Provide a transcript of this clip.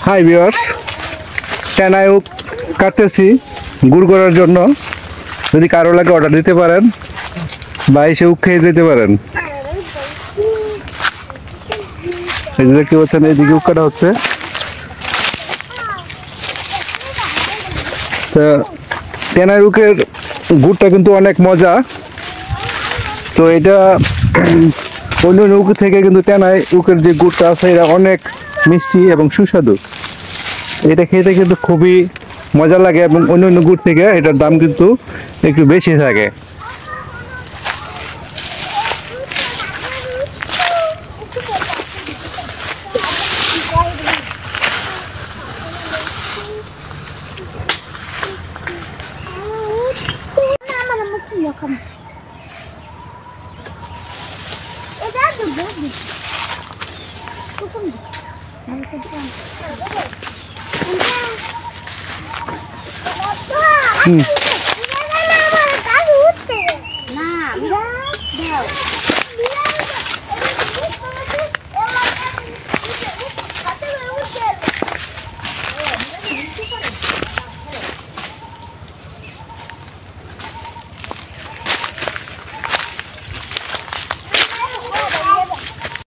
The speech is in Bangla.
হাই ভিউয়ার্স, টেনায় কাটতেছি গুড় করার জন্য। যদি কারো লাগে অর্ডার দিতে পারেন বা এসে খেয়ে দিতে পারেন। এই যে দেখতে পাচ্ছেন, এইদিকে কাটা হচ্ছে। তা টেনায় গুড়টা কিন্তু অনেক মজা। তো এটা অন্য উক থেকে কিন্তু টেনায় উকের যে গুড়টা আছে এটা অনেক মিষ্টি এবং সুস্বাদু। এটা খেতে কিন্তু খুবই মজা লাগে এবং অন্য গুড় থেকে এটার দাম কিন্তু একটু বেশি থাকে।